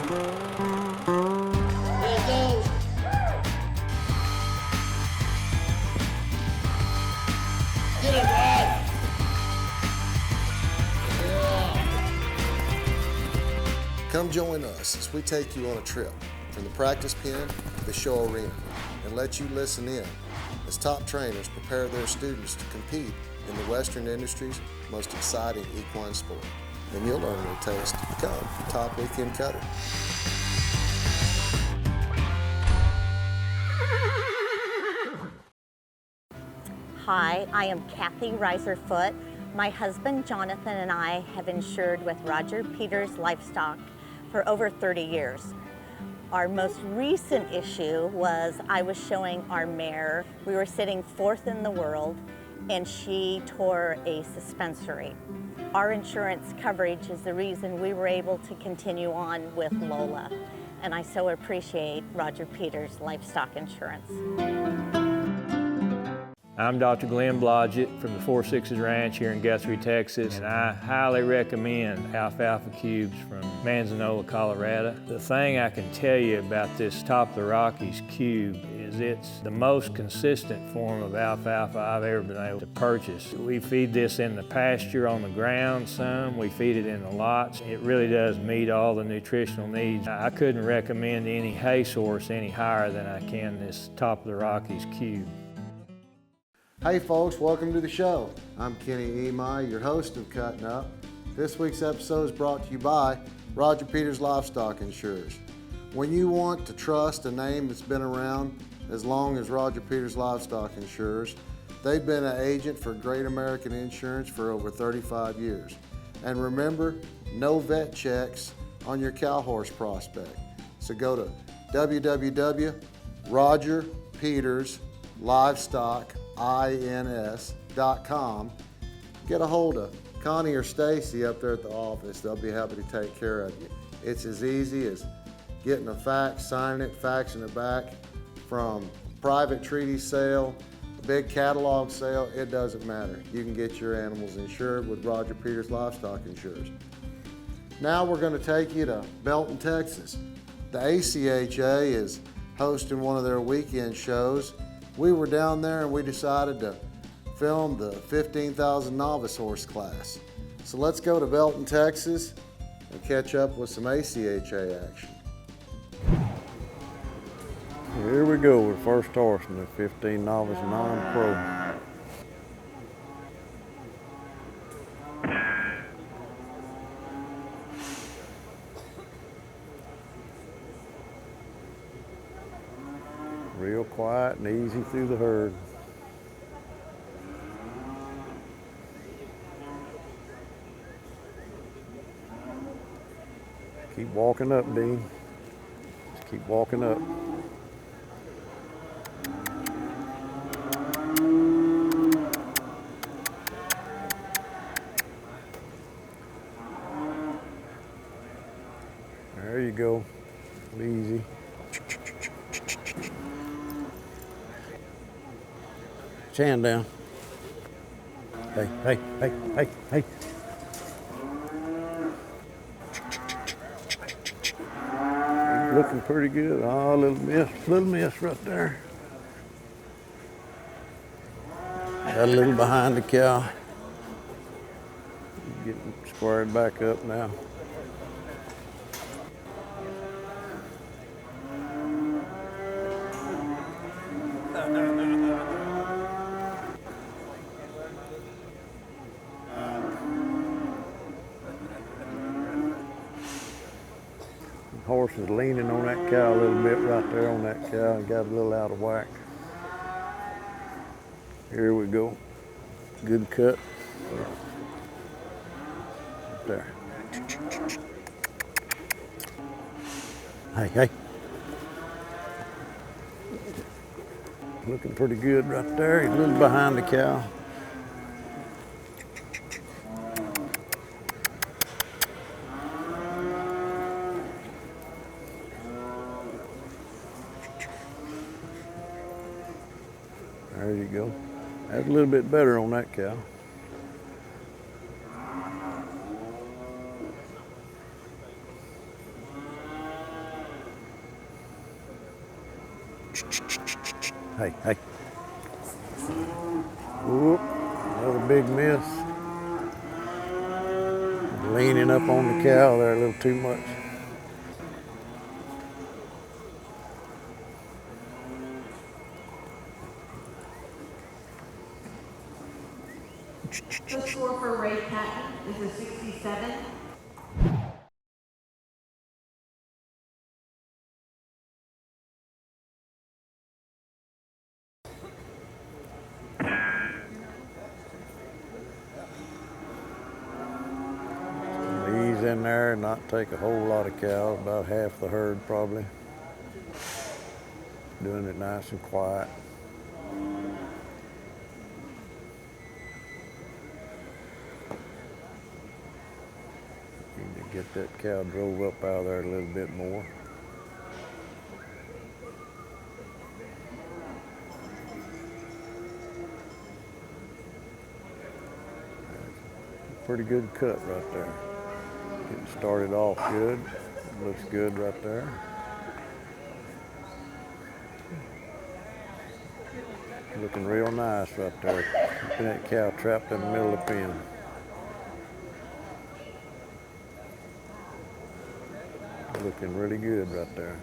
Get it right. Yeah. Come join us as we take you on a trip from the practice pen to the show arena and let you listen in as top trainers prepare their students to compete in the Western industry's most exciting equine sport. And you'll learn what it takes to become a top weekend cutter. Hi, I am Kathy Reiserfoot. My husband Jonathan and I have insured with Roger Peters Livestock for over 30 years. Our most recent issue was I was showing our mare. We were sitting fourth in the world and she tore a suspensory. Our insurance coverage is the reason we were able to continue on with Lola, and I so appreciate Roger Peters Livestock Insurance. I'm Dr. Glenn Blodgett from the Four Sixes Ranch here in Guthrie, Texas, and I highly recommend Alfalfa Cubes from Manzanola, Colorado. The thing I can tell you about this Top of the Rockies cube is it's the most consistent form of alfalfa I've ever been able to purchase. We feed this in the pasture on the ground some, we feed it in the lots. It really does meet all the nutritional needs. I couldn't recommend any hay source any higher than I can this Top of the Rockies cube. Hey folks, welcome to the show. I'm Kenny Emai, your host of Cuttin Up. This week's episode is brought to you by Roger Peters Livestock Insurers. When you want to trust a name that's been around as long as Roger Peters Livestock Insurers, they've been an agent for Great American Insurance for over 35 years. And remember, no vet checks on your cow horse prospect. So go to www.rogerpeterslivestockins.com. Get a hold of Connie or Stacy up there at the office. They'll be happy to take care of you. It's as easy as getting a fax, signing it, faxing it back. From private treaty sale, big catalog sale, it doesn't matter. You can get your animals insured with Roger Peters Livestock Insurers. Now we're going to take you to Belton, Texas. The ACHA is hosting one of their weekend shows. We were down there and we decided to film the 15,000 novice horse class. So let's go to Belton, Texas and catch up with some ACHA action. Here we go with the first horse in the 15 novice non-pro. Real quiet and easy through the herd. Keep walking up, Dean. Just keep walking up. There you go. Easy. Hand down. Hey, hey, hey, hey, hey. Looking pretty good. Oh, little miss right there. Got a little behind the cow. Getting squared back up now. Horse is leaning on that cow a little bit right there on that cow and got a little out of whack. Here we go. Good cut. Right there. Hey, hey. Looking pretty good right there. He's a little behind the cow. There you go. That's a little bit better on that cow. Hey, hey. Whoop, another big miss. Leaning up on the cow there a little too much. The score for Ray Cuttin is a 67. Ease in there and not take a whole lot of cows, about half the herd probably. Doing it nice and quiet. Need to get that cow drove up out of there a little bit more. Pretty good cut right there. Getting started off good. Looks good right there. Looking real nice right there. Keeping that cow trapped in the middle of the pen. Looking really good right there.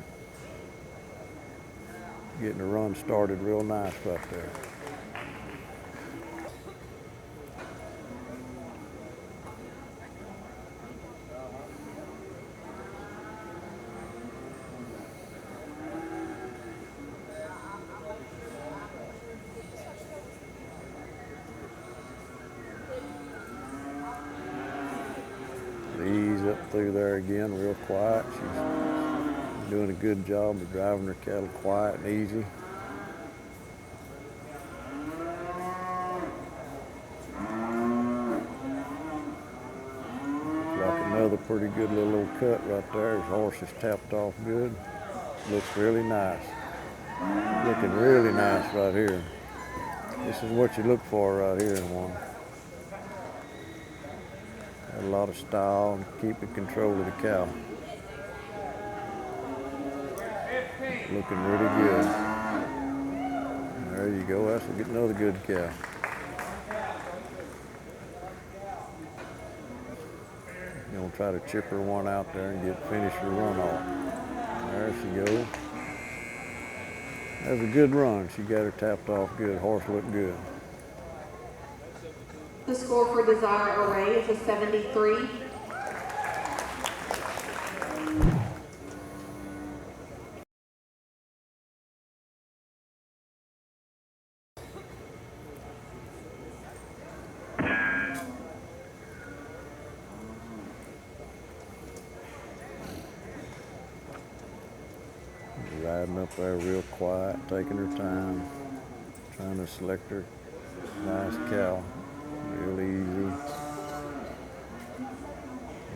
Getting the run started real nice right there. Ease up through there again, real quiet. She's doing a good job of driving her cattle quiet and easy. Like another pretty good little old cut right there. His horse is tapped off good. Looks really nice. Looking really nice right here. This is what you look for right here in one. Got a lot of style and keeping control of the cow. Looking really good. There you go. That's another good cow. You're gonna try to chip her one out there and finish her run off. There she goes. That was a good run. She got her tapped off good. Horse looked good. The score for Desire Array is a 73. Riding up there real quiet, taking her time, trying to select her nice cow. Real easy.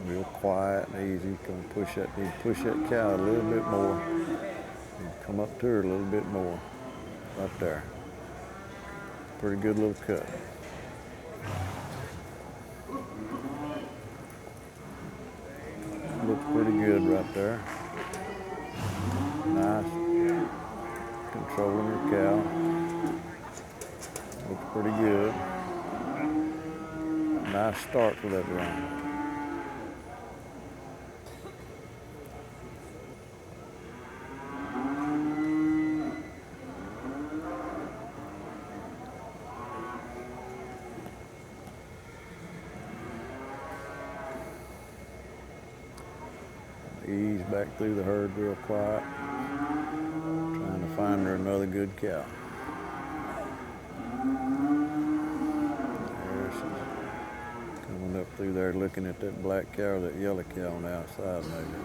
Real quiet and easy. Come push that cow a little bit more. And come up to her a little bit more. Right there. Pretty good little cut. Looks pretty good right there. Nice. Controlling her cow. Looks pretty good. Nice start for that run. Ease back through the herd real quiet. Trying to find her another good cow. There she is. Coming up through there looking at that black cow, that yellow cow on the outside maybe.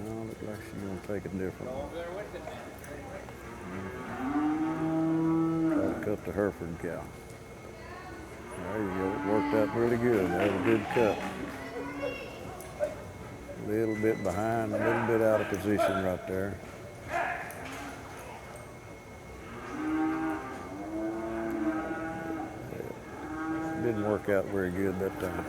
No, looks like she's going to take a different one. Try to cut the Hereford cow. There you go. It worked out really good. That was a good cut. A little bit behind, a little bit out of position right there. Didn't work out very good that time.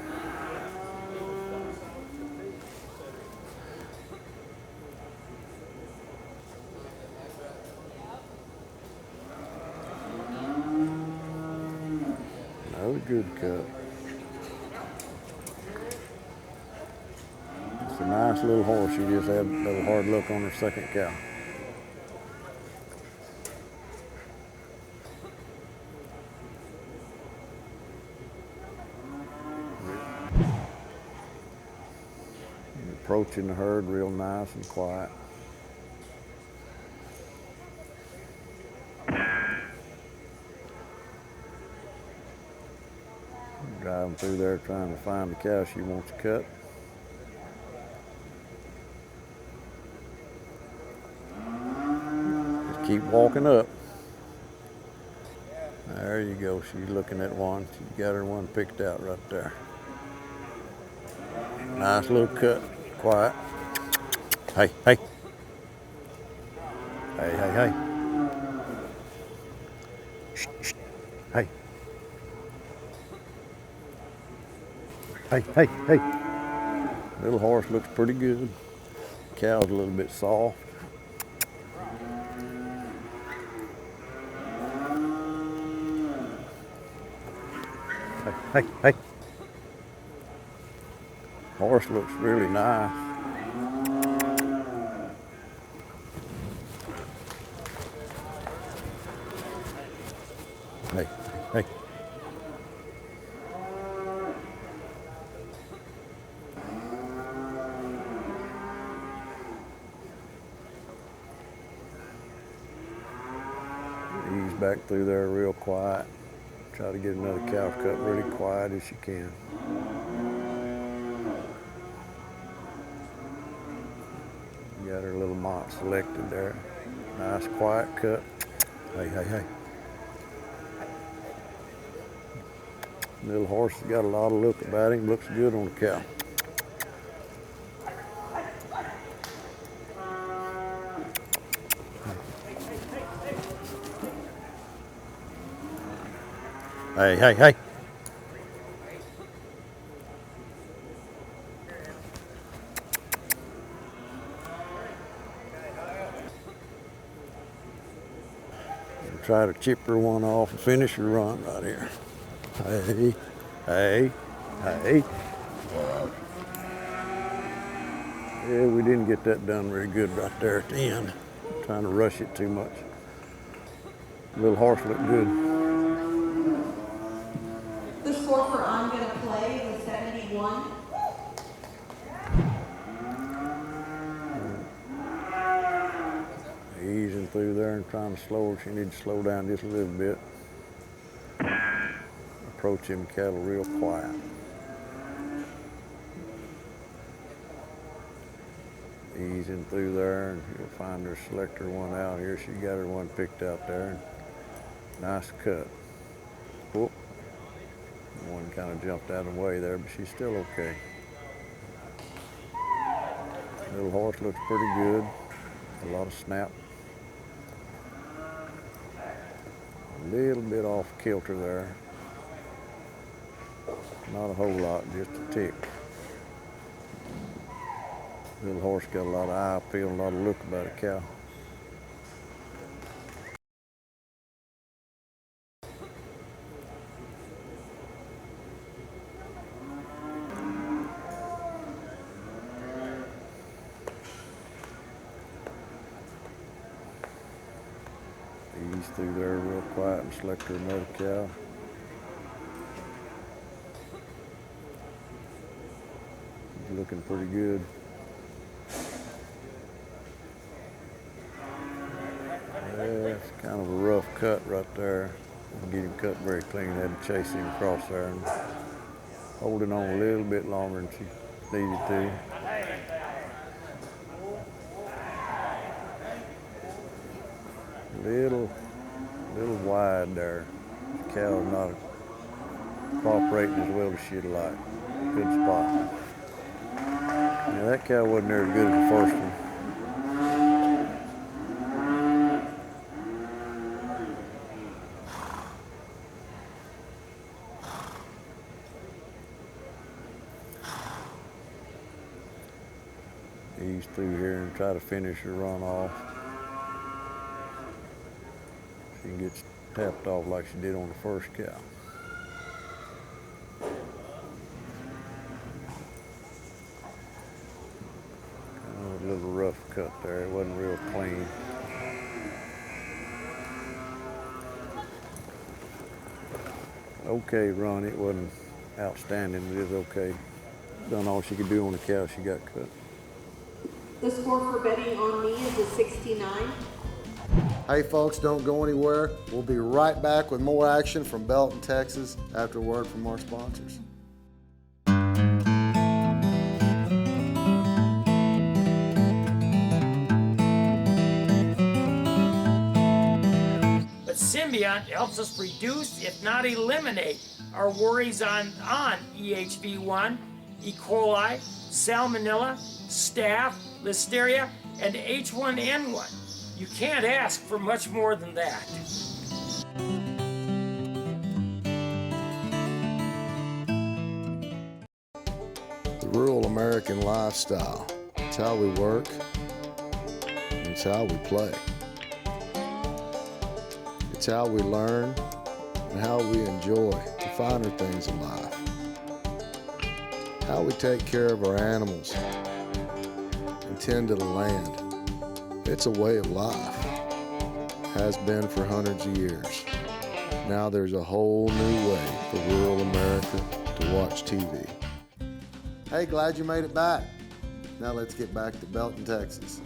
Another good cut. It's a nice little horse. She just had a little hard luck on her second cow. Approaching the herd real nice and quiet. Driving through there trying to find the cow she wants to cut. Just keep walking up. There you go. She's looking at one. She's got her one picked out right there. Nice little cut. Quiet. Hey, hey. Hey, hey, hey. Shh, shh. Hey. Hey, hey, hey. Little horse looks pretty good. Cow's a little bit soft. Hey, hey, hey. Horse looks really nice. Hey, hey. Ease back through there real quiet. Try to get another cow cut really quiet as you can. Got her little mont selected there. Nice quiet cut. Hey, hey, hey. Little horse has got a lot of look about him. Looks good on the cow. Hey, hey, hey. Try to chip her one off and finish her run right here. Hey, hey, hey. Yeah, we didn't get that done very good right there at the end. Trying to rush it too much. Little horse looked good. The score for I'm Gonna Play was 71. Easing through there and trying to slow her. She needs to slow down just a little bit. Approach them cattle real quiet. Easing through there, and you'll find her select her one out here. She got her one picked out there. Nice cut. Whoop. One kind of jumped out of the way there, but she's still okay. Little horse looks pretty good. A lot of snap. A little bit off kilter there. Not a whole lot, just a tick. Little horse got a lot of eye appeal, a lot of look about a cow. Ease through there real quiet and select her another cow. She's looking pretty good. Yeah, it's kind of a rough cut right there. Didn't get him cut very clean. Had to chase him across there and holding on a little bit longer than she needed to. Little wide there. The cow's not cooperating as well as she'd like. Good spot. Yeah, that cow wasn't there as good as the first one. ease through here and try to finish her run off. She can get tapped off like she did on the first cow. Kind of a little rough cut there. It wasn't real clean. Okay run. It wasn't outstanding. It is okay. Done all she could do on the cow she got cut. The score for betting on me is a 69. Hey folks, don't go anywhere. We'll be right back with more action from Belton, Texas after a word from our sponsors. But Symbiont helps us reduce, if not eliminate, our worries on EHV1, E. coli, Salmonella, Staph, Listeria, and H1N1. You can't ask for much more than that. The rural American lifestyle. It's how we work, and it's how we play. It's how we learn and how we enjoy the finer things in life. How we take care of our animals and tend to the land. It's a way of life. Has been for hundreds of years. Now there's a whole new way for rural America to watch TV. Hey, glad you made it back. Now let's get back to Belton, Texas.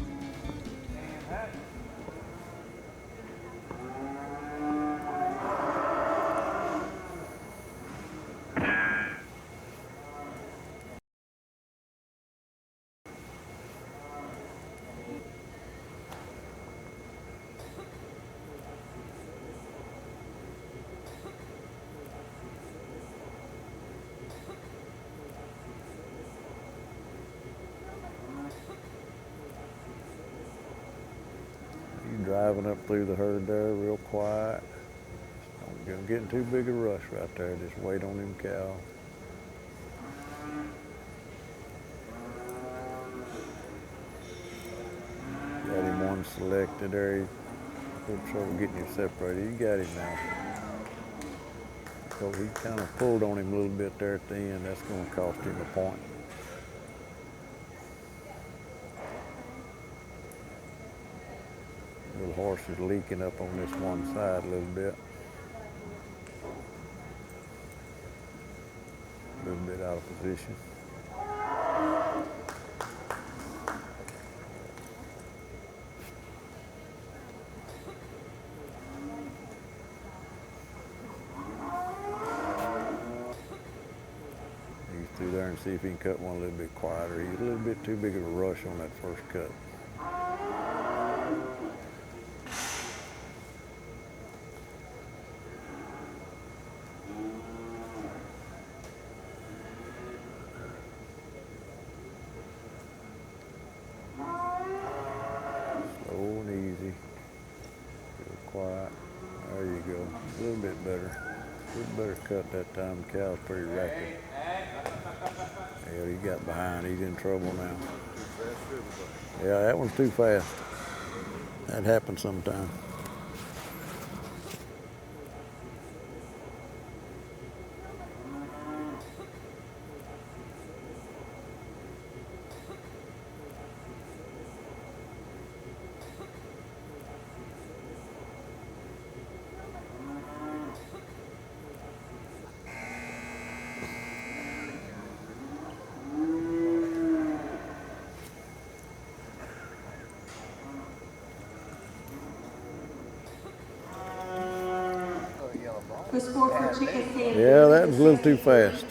Driving up through the herd there real quiet. Don't get in too big a rush right there. Just wait on them cows. Got him one selected there. He's had trouble getting him separated. You got him now. So he kind of pulled on him a little bit there at the end. That's going to cost him a point. Little horse is leaking up on this one side a little bit. A little bit out of position. He's through there and see if he can cut one a little bit quieter. He's a little bit too big of a rush on that first cut. Slow and easy. Real quiet. There you go. A little bit better. A little better cut that time. The cow's pretty rapid. Yeah, he got behind. He's in trouble now. Yeah, that one's too fast. That happens sometime. The score for Chica Sandy. Yeah, that was a little too fast.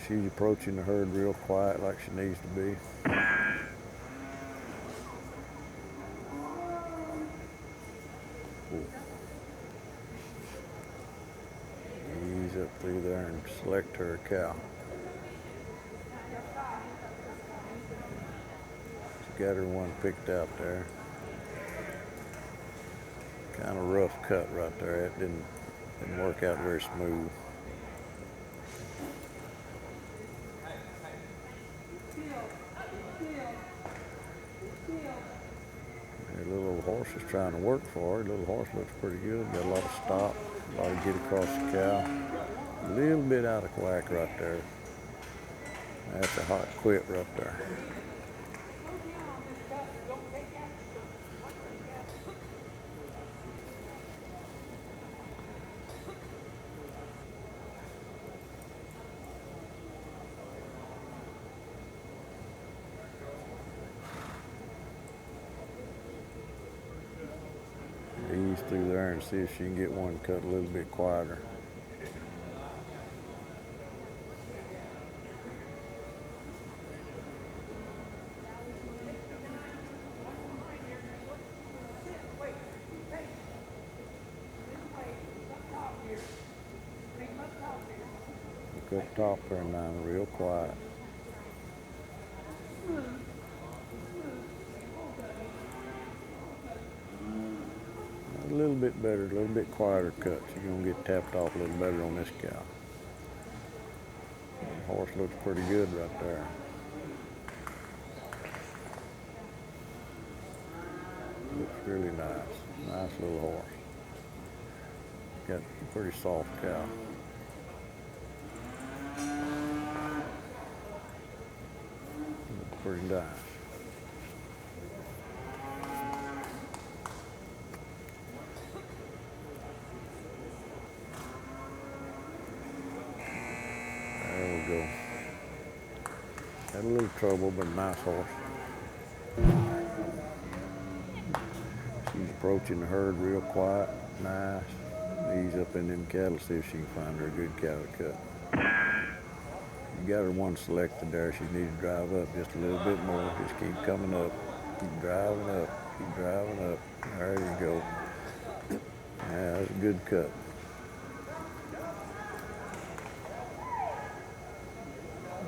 She's approaching the herd real quiet like she needs to be. Ease up through there and select her a cow. Got her one picked out there. Kind of rough cut right there. It didn't work out very smooth. The little old horse is trying to work for her. The little horse looks pretty good. Got a lot of stop, a lot of get across the cow. A little bit out of whack right there. That's a hot quit right there. Ease through there and see if she can get one cut a little bit quieter. Look up top there now, real quiet. A little bit better, a little bit quieter cut. You're gonna get tapped off a little better on this cow. The horse looks pretty good right there. Looks really nice. Nice little horse. Got a pretty soft cow. Looks pretty nice. Go. Had a little trouble, but a nice horse. She's approaching the herd real quiet, nice. Ease up in them cattle, see if she can find her a good cow to cut. You got her one selected there. She needs to drive up just a little bit more. Just keep coming up. Keep driving up. Keep driving up. There you go. Yeah, that's a good cut.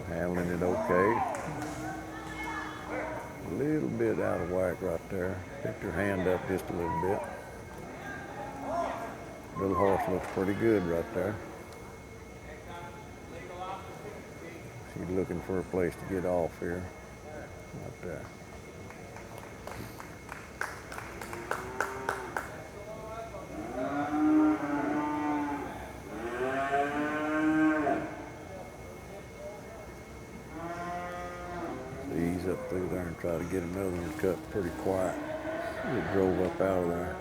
Handling it okay. A little bit out of whack right there. Picked her hand up just a little bit. Little horse looks pretty good right there. She's looking for a place to get off here. Right there. Ease up through there and try to get another one cut pretty quiet. It drove up out of there.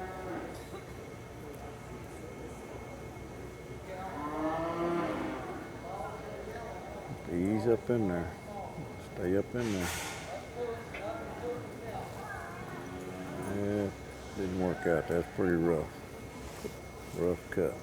Ease up in there. Stay up in there. Yeah, didn't work out. That's pretty rough. Rough cut.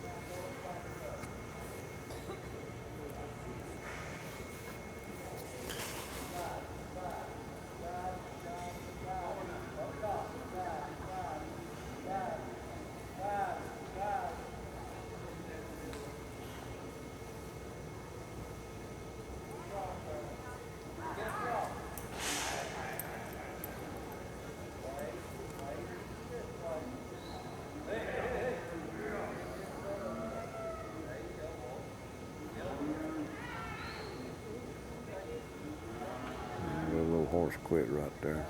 Horse quit right there.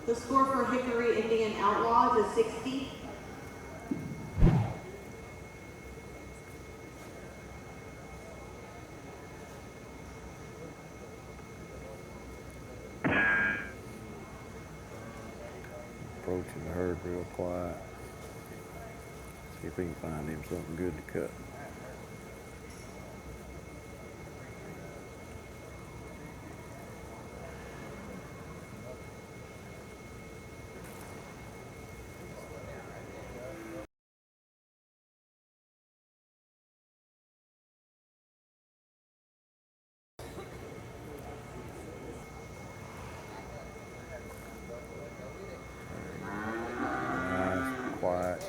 The score for Hickory Indian Outlaws is 60. Approaching the herd real quiet. See if we can find him something good to cut.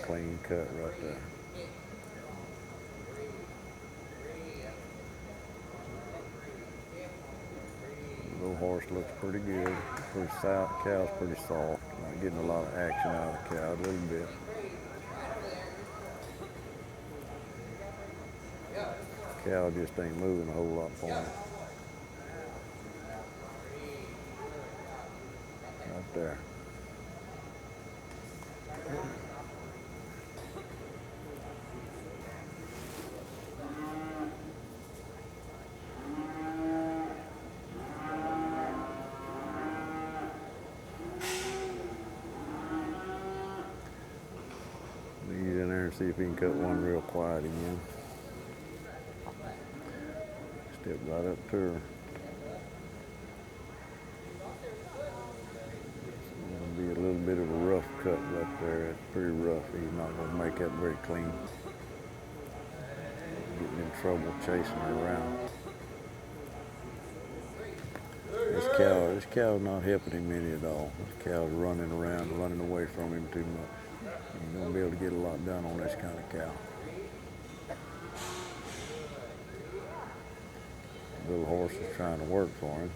clean cut right there. The little horse looks pretty good. Cow's pretty soft. Not getting a lot of action out of the cow, a little bit. Cow just ain't moving a whole lot for him. Right there. Get in there and see if he can cut one real quiet again. Step right up to her. It'll be a little bit of a rough cut right there. It's pretty rough. He's not going to make that very clean. Getting in trouble chasing her around. This cow's not helping him any at all. This cow's running around, running away from him too much. You're going to be able to get a lot done on this kind of cow. The little horse is trying to work for him.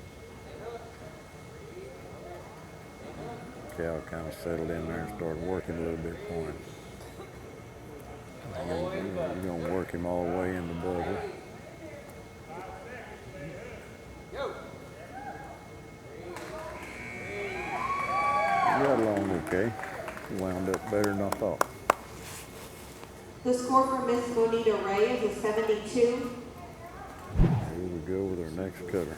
Cow kind of settled in there and started working a little bit for him. You're going to work him all the way in the buzzer. He got along okay. He wound up better than I thought. The score for Miss Bonita Ray is a 72. Here we go with our next cutter.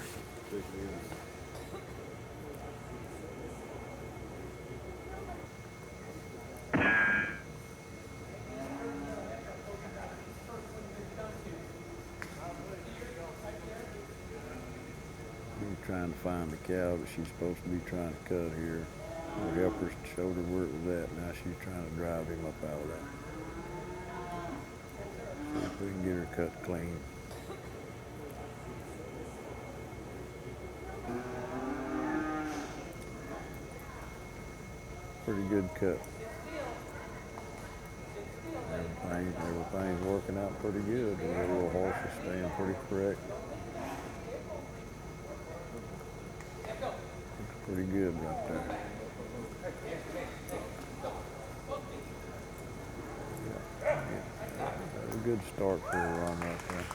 We're trying to find the cow that she's supposed to be trying to cut here. Her helpers showed her where it was at. Now she's trying to drive him up out of that. See if we can get her cut clean. Pretty good cut. Everything's working out pretty good. The little horse is staying pretty correct. Looks pretty good right there. A good start for a run right there.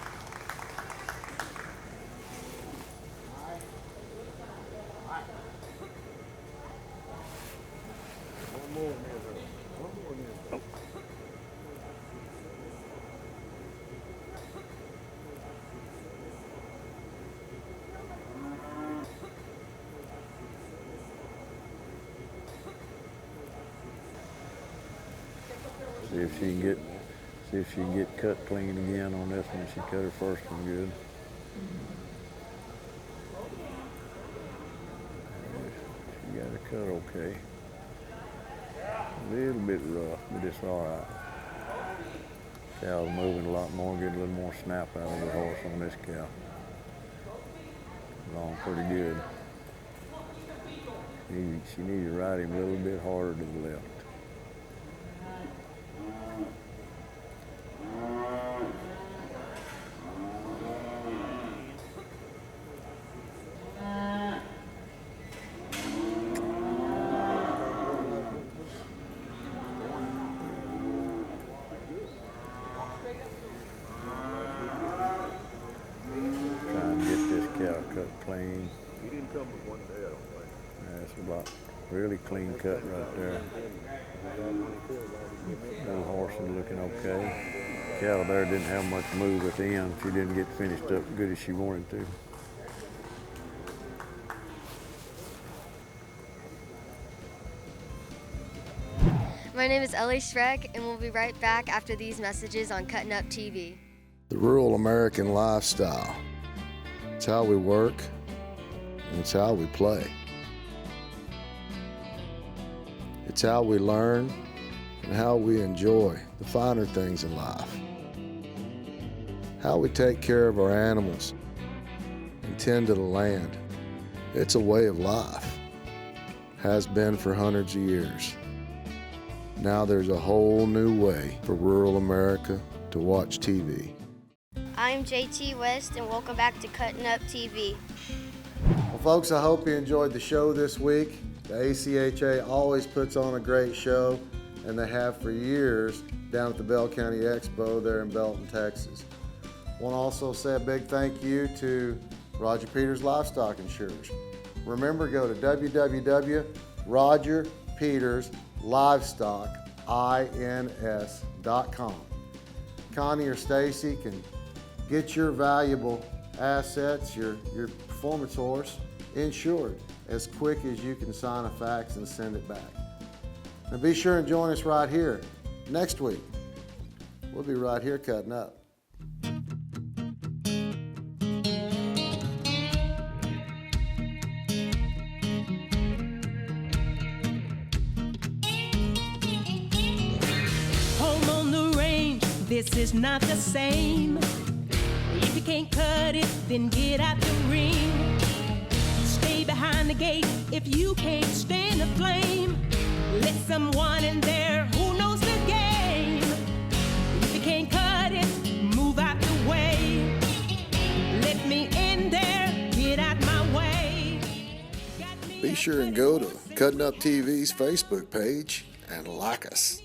See if she can get cut clean again on this one. She cut her first one good. She got her cut okay. A little bit rough, but it's all right. Cow's moving a lot more, getting a little more snap out of the horse on this cow. Along pretty good. She needs to ride him a little bit harder to the left. Cut clean. He didn't come with one day, I don't think. That's about really clean cut right there. Little horse is looking okay. Cow there didn't have much move at the end. She didn't get finished up good as she wanted to. My name is Ellie Schreck, and we'll be right back after these messages on Cuttin Up TV. The rural American lifestyle. It's how we work, and it's how we play. It's how we learn and how we enjoy the finer things in life. How we take care of our animals and tend to the land. It's a way of life. Has been for hundreds of years. Now there's a whole new way for rural America to watch TV. I'm JT West, and welcome back to Cuttin Up TV. Well, folks, I hope you enjoyed the show this week. The ACHA always puts on a great show, and they have for years down at the Bell County Expo there in Belton, Texas. I want to also say a big thank you to Roger Peters Livestock Insurers. Remember, go to www.rogerpeterslivestockins.com. Connie or Stacy can get your valuable assets, your performance horse, insured as quick as you can sign a fax and send it back. Now be sure and join us right here next week. We'll be right here cutting up. Home on the range, this is not the same. If you can't cut it, then get out the ring. Stay behind the gate if you can't stand the flame. Let someone in there who knows the game. If you can't cut it, move out the way. Let me in there, get out my way. Be sure and go to Cuttin Up TV's Facebook page and like us.